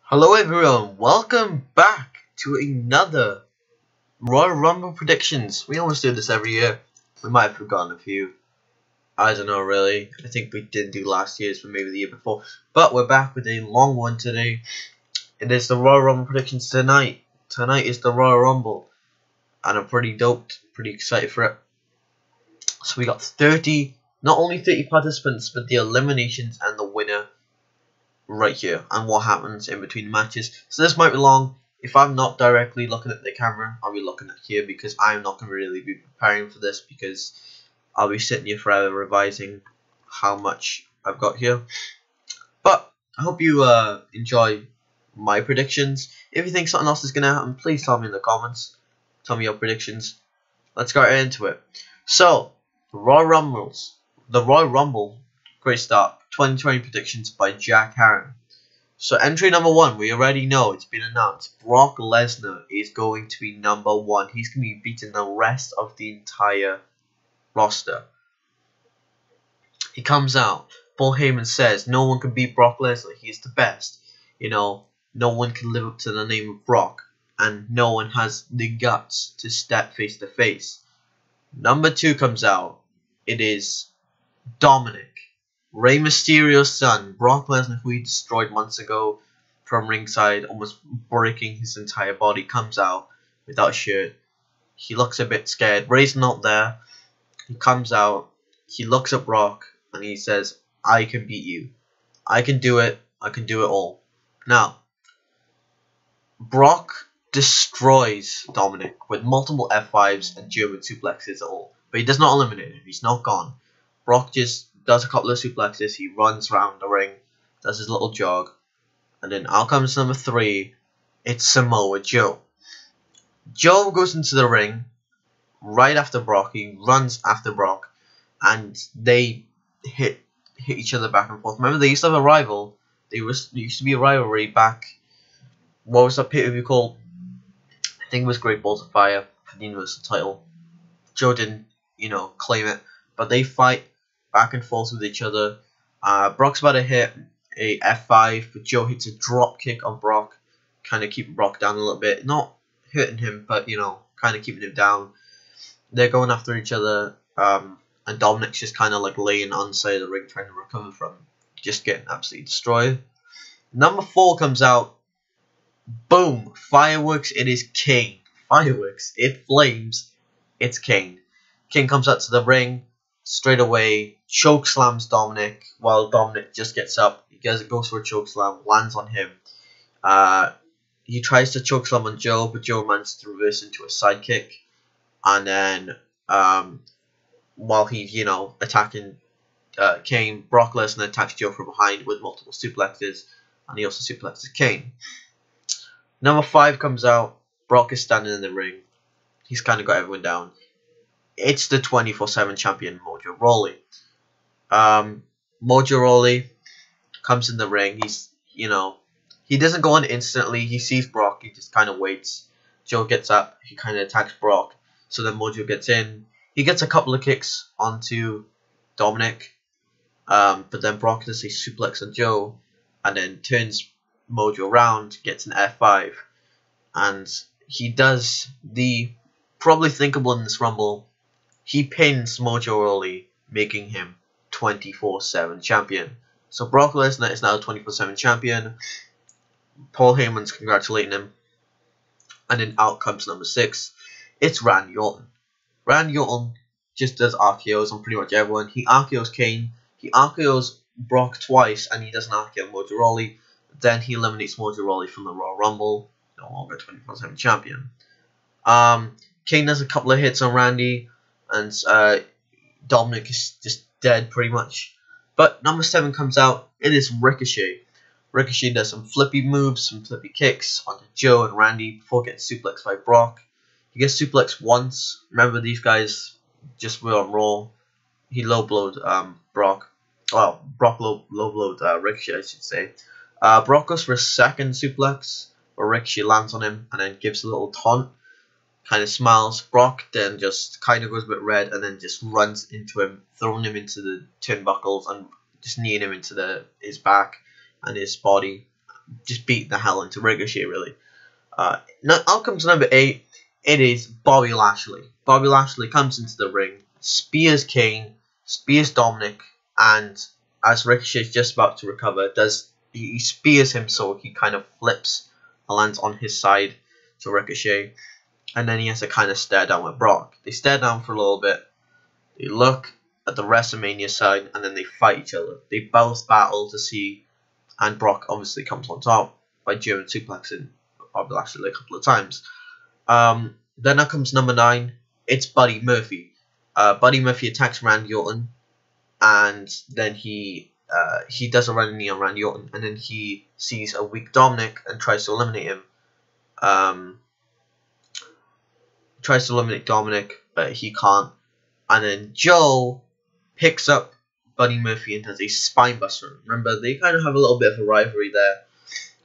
Hello everyone, welcome back to another Royal Rumble predictions. We almost do this every year. We might have forgotten a few. I don't know really. I think we didn't do last year's, but maybe the year before. But we're back with a long one today. It is the Royal Rumble predictions tonight. Tonight is the Royal Rumble. And I'm pretty doped, pretty excited for it. So we got 30, not only 30 participants, but the eliminations and the winner right here, and what happens in between the matches. So this might be long. If I'm not directly looking at the camera, I'll be looking at here because I'm not going to really be preparing for this because I'll be sitting here forever revising how much I've got here. But I hope you enjoy my predictions. If you think something else is going to happen, please tell me in the comments. Tell me your predictions. Let's get right into it. So, the Royal Rumble, great start. 2020 predictions by Jack Harren. So entry number 1, we already know, it's been announced. Brock Lesnar is going to be number 1. He's going to be beating the rest of the entire roster. He comes out. Paul Heyman says no one can beat Brock Lesnar. He's the best. You know, no one can live up to the name of Brock. And no one has the guts to step face to face. Number 2 comes out. It is Dominic, Rey Mysterio's son, Brock Lesnar, who he destroyed months ago from ringside, almost breaking his entire body, comes out without a shirt. He looks a bit scared. Rey's not there. He comes out. He looks at Brock and he says, I can beat you. I can do it. I can do it all. Now, Brock destroys Dominic with multiple F5s and German suplexes at all. But he does not eliminate him. He's not gone. Brock just does a couple of suplexes, he runs around the ring, does his little jog, and then out comes number 3, it's Samoa Joe. Joe goes into the ring right after Brock, he runs after Brock, and they hit each other back and forth. Remember, they used to have a rival, there used to be a rivalry back, what was that pay-per-view called? I think it was Great Balls of Fire for the Universal title. Joe didn't, claim it, but they fight back and forth with each other. Brock's about to hit a F5, but Joe hits a drop kick on Brock, kind of keeping Brock down a little bit. Not hurting him, but kind of keeping him down. They're going after each other, and Dominic's just kind of like laying on the side of the ring trying to recover from just getting absolutely destroyed. Number 4 comes out. Boom! Fireworks, it is Kane. Fireworks, it flames, it's Kane. Kane comes out to the ring. Straight away, choke slams Dominic while Dominic just gets up. He goes for a choke slam, lands on him. He tries to choke slam on Joe, but Joe manages to reverse into a sidekick. And then, while he's, attacking Kane, Brock Lesnar attacks Joe from behind with multiple suplexes, and he also suplexes Kane. Number 5 comes out. Brock is standing in the ring. He's kind of got everyone down. It's the 24/7 champion, Mojo Rawley. Mojo Rawley comes in the ring. He's, he doesn't go on instantly. He sees Brock. He just kind of waits. Joe gets up. He kind of attacks Brock. So then Mojo gets in. He gets a couple of kicks onto Dominic. But then Brock does a suplex on Joe. And then turns Mojo around. Gets an F5. And he does the probably thinkable in this Rumble. He pins Mojo Rawley, making him 24/7 champion. So Brock Lesnar is now 24/7 champion. Paul Heyman's congratulating him. And then out comes number 6. It's Randy Orton. Randy Orton just does RKOs on pretty much everyone. He RKOs Kane. He RKOs Brock twice, and he doesn't RKO Mojo Rawley. Then he eliminates Mojo Rawley from the Royal Rumble. No longer 24/7 champion. Kane does a couple of hits on Randy. And Dominic is just dead pretty much. But number 7 comes out. It is Ricochet. Ricochet does some flippy moves, some flippy kicks onto Joe and Randy before getting suplexed by Brock. He gets suplexed once. Remember, these guys just were on Raw. He low-blowed Brock. Well, Brock low-blowed Ricochet, I should say. Brock goes for a second suplex, where Ricochet lands on him and then gives a little taunt. Kind of smiles. Brock then just kind of goes a bit red and then just runs into him, throwing him into the turnbuckles and just kneeing him into his back and his body. just beat the hell into Ricochet, really. Now, out comes number 8. It is Bobby Lashley. Bobby Lashley comes into the ring, spears Kane, spears Dominic, and as Ricochet is just about to recover, he spears him, so he kind of flips and lands on his side to Ricochet, and then he has to kind of stare down with Brock. They stare down for a little bit, they look at the WrestleMania side, and then they fight each other. They both battle to see, and Brock obviously comes on top by German suplexing Bobby Lashley a couple of times. Then comes number 9. It's Buddy Murphy. Buddy Murphy attacks Randy Orton, and then he does a running knee on Randy Orton, and then he sees a weak Dominic and tries to eliminate him. Tries to eliminate Dominic, but he can't. And then Joe picks up Buddy Murphy and does a spinebuster. Remember, they kind of have a little bit of a rivalry there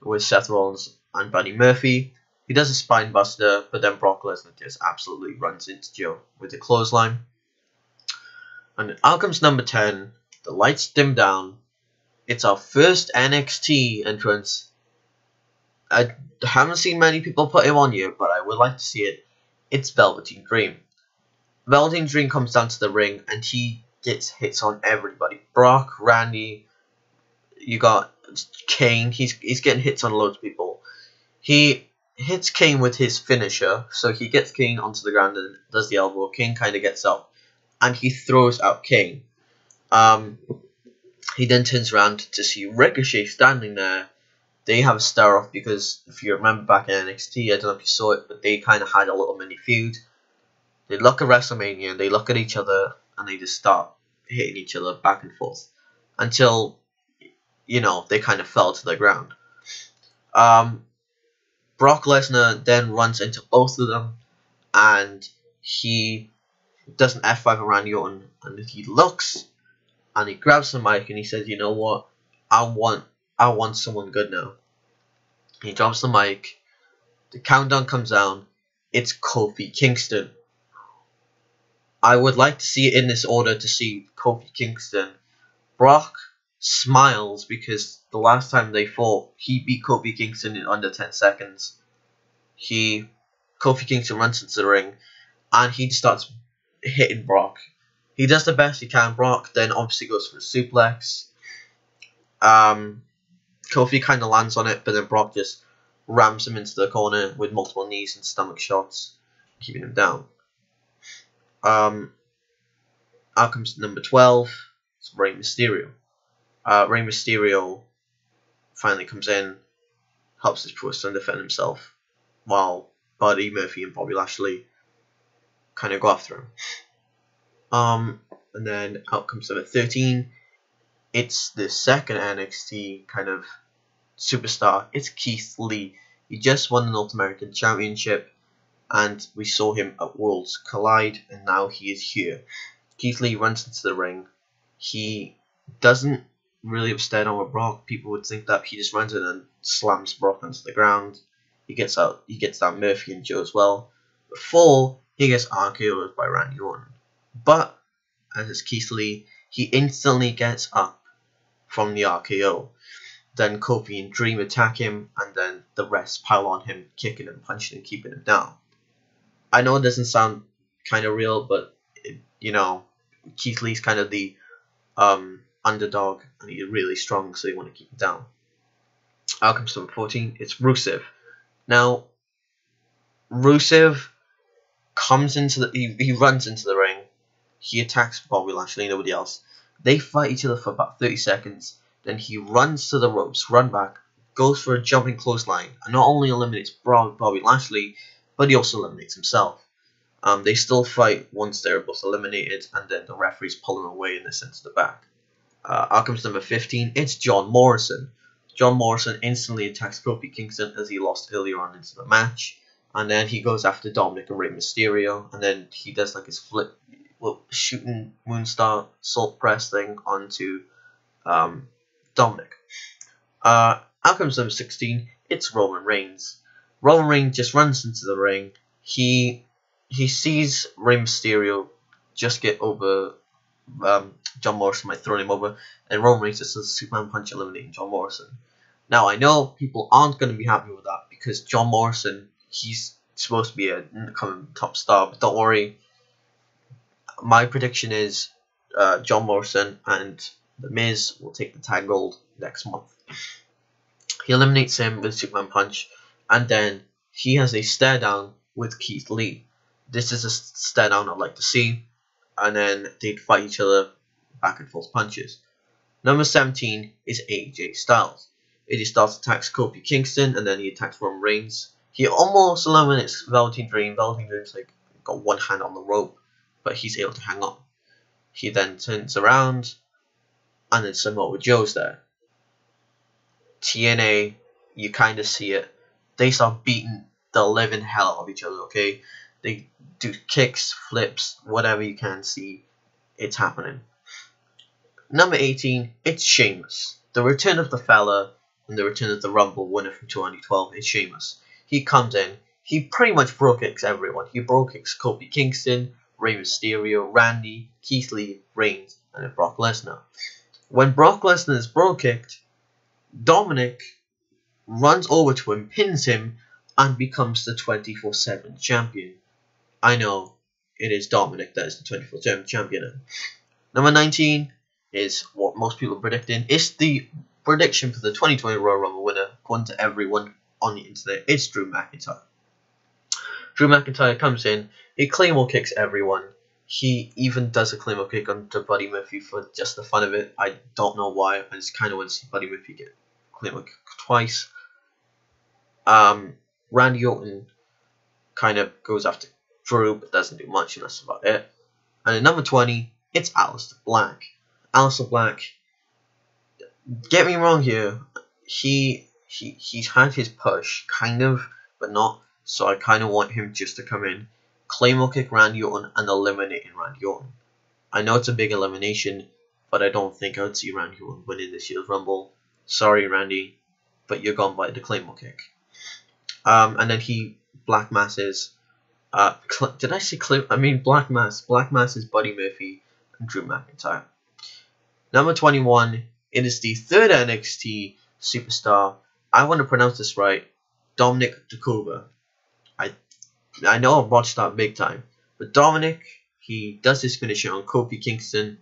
with Seth Rollins and Buddy Murphy. He does a spinebuster, but then Brock Lesnar just absolutely runs into Joe with a clothesline. And out comes number 10. The lights dim down. It's our first NXT entrance. I haven't seen many people put him on yet, but I would like to see it. It's Velveteen Dream. Velveteen Dream comes down to the ring and he gets hits on everybody. Brock, Randy, you got Kane. He's getting hits on loads of people. He hits Kane with his finisher, so he gets Kane onto the ground and does the elbow. Kane kind of gets up and he throws out Kane. He then turns around to see Ricochet standing there. They have a stare off because if you remember back in NXT, I don't know if you saw it, but they kind of had a little mini feud. They look at WrestleMania, they look at each other, and they just start hitting each other back and forth until, they kind of fell to the ground. Brock Lesnar then runs into both of them, and he does an F5 on Randy Orton, and he looks, and he grabs the mic, and he says, "You know what? I want someone good now." He drops the mic. The countdown comes down. It's Kofi Kingston. I would like to see it in this order to see Kofi Kingston. Brock smiles because the last time they fought, he beat Kofi Kingston in under 10 seconds. Kofi Kingston runs into the ring and he starts hitting Brock. He does the best he can. Brock then obviously goes for a suplex. Kofi kind of lands on it, but then Brock just rams him into the corner with multiple knees and stomach shots, keeping him down. Out comes number 12. It's Rey Mysterio. Rey Mysterio finally comes in, helps his pro son defend himself, while Buddy Murphy and Bobby Lashley kind of go after him. And then out comes number 13. It's the second NXT kind of superstar. It's Keith Lee. He just won the North American Championship, and we saw him at Worlds Collide, and now he is here. Keith Lee runs into the ring. He doesn't really upset on with Brock. People would think that he just runs in and slams Brock onto the ground. He gets down Murphy and Joe as well, before he gets RKO'd by Randy Orton. But as it's Keith Lee, he instantly gets up from the RKO. Then Kofi and Dream attack him, and then the rest pile on him, kicking and punching and keeping him down. I know it doesn't sound kind of real, but Keith Lee's kind of the underdog, and he's really strong, so they want to keep him down. Out comes number 14. It's Rusev. Now, Rusev comes into he runs into the ring. He attacks Bobby Lashley, nobody else. They fight each other for about 30 seconds. Then he runs to the ropes, run back, goes for a jumping clothesline, and not only eliminates Bobby Lashley, but he also eliminates himself. They still fight once they're both eliminated, and then the referees pull them away and they send to the back. Out comes number 15. It's John Morrison. John Morrison instantly attacks Kofi Kingston as he lost earlier on into the match, and then he goes after Dominic and Rey Mysterio, and then he does like his flip, shooting moonstar salt press thing onto Dominic. Out comes number 16. It's Roman Reigns. Roman Reigns just runs into the ring. He sees Rey Mysterio just get over John Morrison by throwing him over, and Roman Reigns just does a Superman punch eliminating John Morrison. Now, I know people aren't going to be happy with that because John Morrison, he's supposed to be a top star, but don't worry. My prediction is John Morrison and The Miz will take the tag gold next month. He eliminates him with Superman Punch, and then he has a stare down with Keith Lee. This is a stare down I'd like to see, and then they'd fight each other back and forth punches. Number 17 is AJ Styles. AJ Styles attacks Kofi Kingston, and then he attacks Roman Reigns. He almost eliminates Velveteen Dream. Velveteen Dream's like got one hand on the rope, but he's able to hang on. He then turns around, and then Samoa Joe's there. TNA, you kind of see it. They start beating the living hell out of each other, okay? They do kicks, flips, whatever you can see. It's happening. Number 18, it's Sheamus. The return of the fella and the return of the Rumble winner from 2012 is Sheamus. He comes in. He pretty much bro kicks everyone. He bro kicks Kofi Kingston, Rey Mysterio, Randy, Keith Lee, Reigns, and then Brock Lesnar. When Brock Lesnar is bro kicked, Dominic runs over to him, pins him, and becomes the 24/7 champion. I know, it is Dominic that is the 24/7 champion. Number 19 is what most people are predicting. It's the prediction for the 2020 Royal Rumble winner, according to everyone on the internet. It's Drew McIntyre. Drew McIntyre comes in, he Claymore kicks everyone. He even does a Claymore kick onto Buddy Murphy for just the fun of it. I don't know why. I just kind of want to see Buddy Murphy get Claymore kick twice. Randy Orton kind of goes after Drew, but doesn't do much, and that's about it. And at number 20, it's Aleister Black. Aleister Black, get me wrong here, he's had his push, kind of, but not. So I kind of want him just to come in, Claymore kick Randy Orton, and eliminate Randy Orton. I know it's a big elimination, but I don't think I would see Randy Orton winning this year's Rumble. Sorry, Randy, but you're gone by the Claymore kick. And then he Black Masses. Did I say Black Mass? Black Mass is Buddy Murphy and Drew McIntyre. Number 21. It is the third NXT superstar. I want to pronounce this right. Dominic Dijakovic. I know I botched that big time, but Dominic, he does his finisher on Kofi Kingston,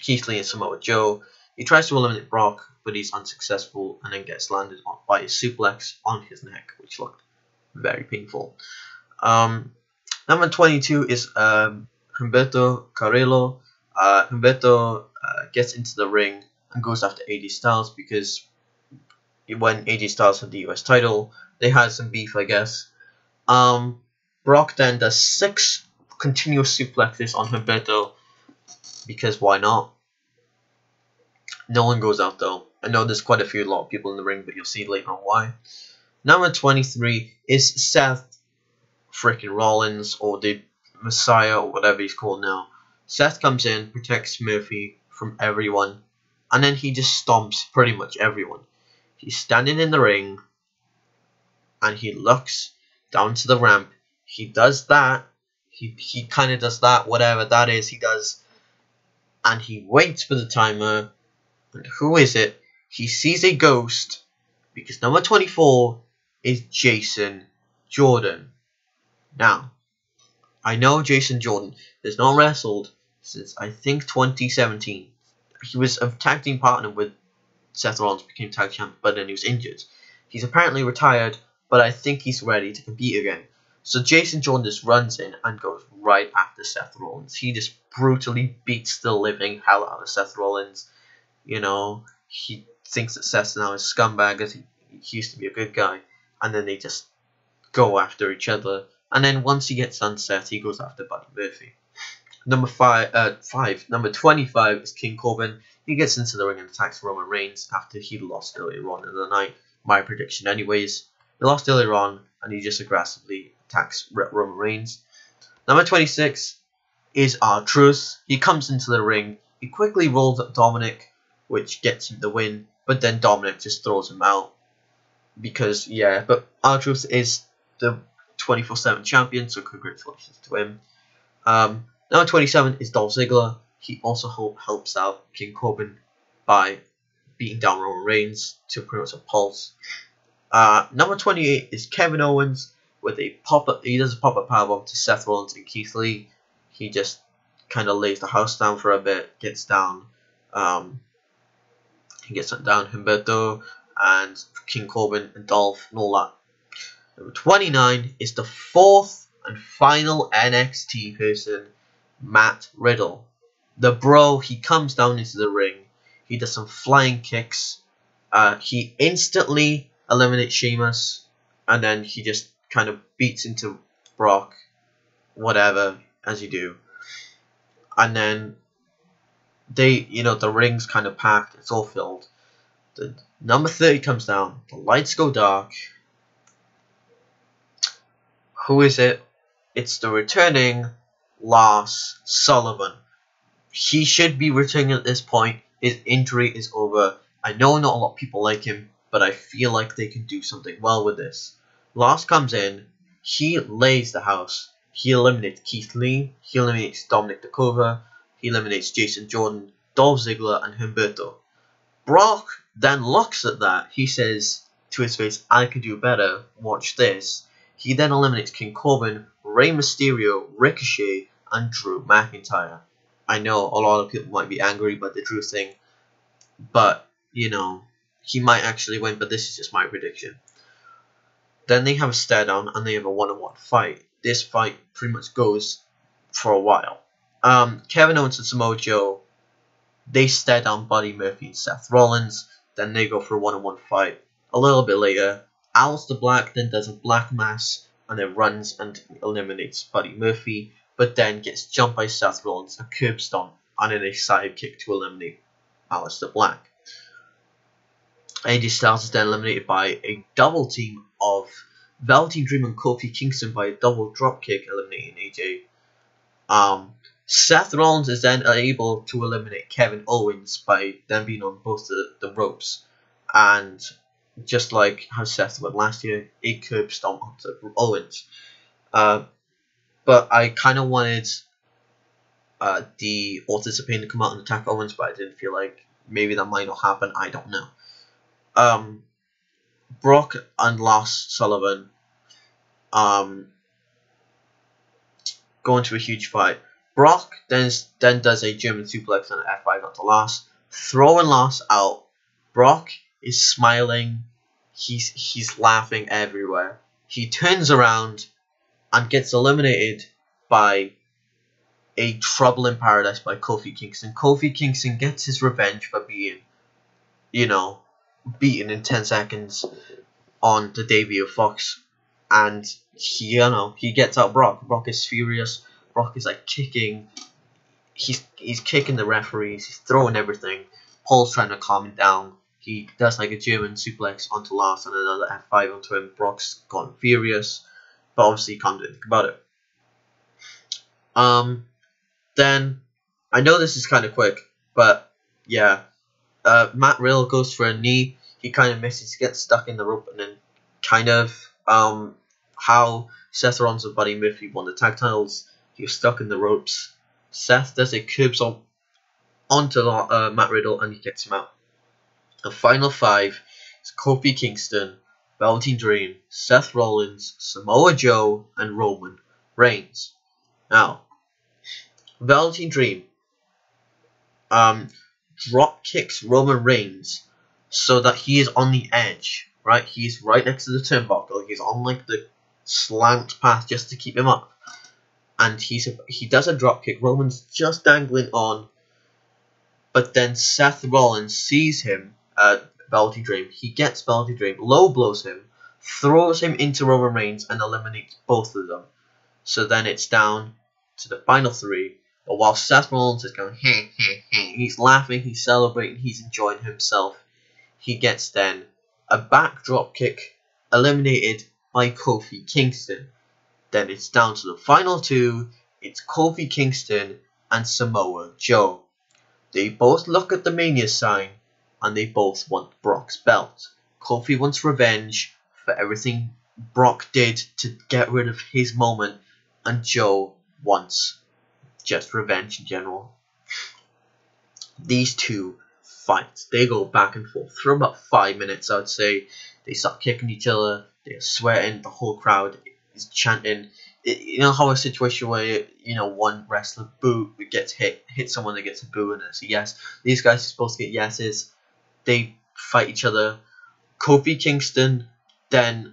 Keith Lee, and Samoa Joe. He tries to eliminate Brock, but he's unsuccessful, and then gets landed by a suplex on his neck, which looked very painful. Number 22 is Humberto Carrillo. Humberto gets into the ring and goes after AJ Styles because when AJ Styles had the US title, they had some beef, I guess. Brock then does 6 continuous suplexes on Humberto because why not? No one goes out though. I know there's quite a lot of people in the ring, but you'll see later on why. Number 23 is Seth freaking Rollins, or the Messiah, or whatever he's called now. Seth comes in, protects Murphy from everyone, and then he just stomps pretty much everyone. He's standing in the ring, and he looks down to the ramp. He does that. He kind of does that, whatever that is, he does. And he waits for the timer. And who is it? He sees a ghost, because number 24 is Jason Jordan. Now, I know Jason Jordan has not wrestled since I think 2017. He was a tag team partner with Seth Rollins, became tag champ, but then he was injured. He's apparently retired, but I think he's ready to compete again. So Jason Jordan just runs in and goes right after Seth Rollins. He just brutally beats the living hell out of Seth Rollins. You know, he thinks that Seth's now a scumbag, as he used to be a good guy. And then they just go after each other. And then once he gets on Seth, he goes after Buddy Murphy. Number 25 is King Corbin. He gets into the ring and attacks Roman Reigns after he lost earlier on in the night. My prediction anyways. He lost earlier on, and he just aggressively attacks Roman Reigns. Number 26 is R-Truth. He comes into the ring. He quickly rolls at Dominic, which gets him the win. But then Dominic just throws him out. Because, yeah, but R-Truth is the 24/7 champion, so congratulations to him. Number 27 is Dolph Ziggler. He also helps out King Corbin by beating down Roman Reigns to pretty much a pulse. Number 28 is Kevin Owens with a pop-up. He does a pop-up powerbomb to Seth Rollins and Keith Lee. He just kind of lays the house down for a bit, gets down. He gets down Humberto and King Corbin and Dolph and all that. Number 29 is the fourth and final NXT person, Matt Riddle. The bro, he comes down into the ring. He does some flying kicks. He instantly eliminates Sheamus, and then he just kind of beats into Brock, whatever, as you do. And then the ring's kind of packed. It's all filled. The number 30 comes down. The lights go dark. Who is it? It's the returning Lars Sullivan. He should be returning at this point. His injury is over. I know not a lot of people like him, but I feel like they can do something well with this. Lars comes in. He lays the house. He eliminates Keith Lee. He eliminates Dominic Dakota. He eliminates Jason Jordan, Dolph Ziggler, and Humberto. Brock then looks at that. He says to his face, I can do better. Watch this. He then eliminates King Corbin, Rey Mysterio, Ricochet, and Drew McIntyre. I know a lot of people might be angry about the Drew thing, but, he might actually win, but this is just my prediction. Then they have a stare down, and they have a one-on-one fight. This fight pretty much goes for a while. Kevin Owens and Samoa Joe, they stare down Buddy Murphy and Seth Rollins. Then they go for a one-on-one fight. A little bit later, Aleister Black then does a black mass and then runs and eliminates Buddy Murphy, but then gets jumped by Seth Rollins, a curb stomp, and then a side kick to eliminate Aleister Black. AJ Styles is then eliminated by a double team of Velveteen Dream and Kofi Kingston by a double dropkick, eliminating AJ. Seth Rollins is then able to eliminate Kevin Owens by them being on both the ropes, and just like how Seth went last year, a curb stomp onto Owens. But I kind of wanted the Authors of Pain to come out and attack Owens, but I didn't feel like maybe that might not happen. I don't know. Brock and Lars Sullivan go into a huge fight. Brock then does a German suplex and an F5 onto Lars, throwing Lars out. Brock is smiling. He's laughing everywhere. He turns around and gets eliminated by a Trouble in Paradise by Kofi Kingston. Kofi Kingston gets his revenge for being, beaten in 10 seconds on the debut of Fox. And he gets out Brock. Brock is furious. Brock is like kicking. He's kicking the referees. He's throwing everything. Paul's trying to calm him down. He does like a German suplex onto Lars and another F5 onto him. Brock's gone furious, but obviously he can't do anything about it. Then I know this is kind of quick, but yeah, Matt Riddle goes for a knee. He kind of misses, gets stuck in the rope, and then kind of how Seth Rollins and Buddy Murphy won the tag titles. He was stuck in the ropes. Seth does a curb stomp onto Matt Riddle, and he gets him out. The final five is Kofi Kingston, Velveteen Dream, Seth Rollins, Samoa Joe, and Roman Reigns. Now, Velveteen Dream drop kicks Roman Reigns so that he is on the edge, right? He's right next to the turnbuckle. He's on like the slant path just to keep him up. And he does a drop kick. Roman's just dangling on. But then Seth Rollins sees him, Velveteen Dream. He gets Velveteen Dream, low blows him, throws him into Roman Reigns, and eliminates both of them. So then it's down to the final three. But while Seth Rollins is going, he's laughing, he's celebrating, he's enjoying himself. He gets then a back drop kick, eliminated by Kofi Kingston. Then it's down to the final two. It's Kofi Kingston and Samoa Joe. They both look at the Mania sign, and they both want Brock's belt. Kofi wants revenge for everything Brock did to get rid of his moment, and Joe wants just revenge in general. These two fight. They go back and forth for about 5 minutes, I would say. They start kicking each other, they're sweating, the whole crowd is chanting. You know how a situation where, you know, one wrestler gets hit someone that gets a boo and it's a yes. These guys are supposed to get yeses. They fight each other. Kofi Kingston then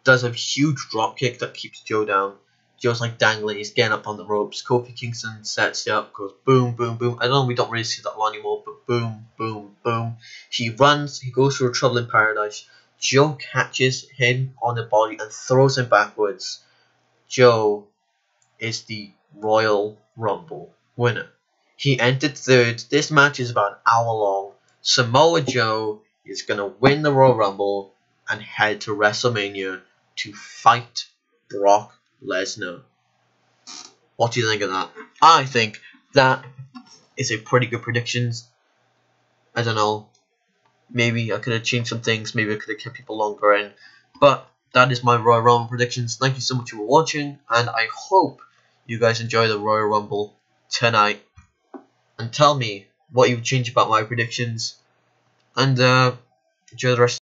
does a huge drop kick that keeps Joe down. Joe's like dangling, he's getting up on the ropes. Kofi Kingston sets it up, goes boom, boom, boom. I know we don't really see that one anymore, but boom, boom, boom. He runs, he goes through a Trouble in Paradise. Joe catches him on the body and throws him backwards. Joe is the Royal Rumble winner. He entered third. This match is about an hour long. Samoa Joe is going to win the Royal Rumble and head to WrestleMania to fight Brock Lesnar. What do you think of that? I think that is a pretty good predictions. I don't know. Maybe I could have changed some things. Maybe I could have kept people longer in. But that is my Royal Rumble predictions. Thank you so much for watching. And I hope you guys enjoy the Royal Rumble tonight. And tell me what you would change about my predictions. And enjoy the rest.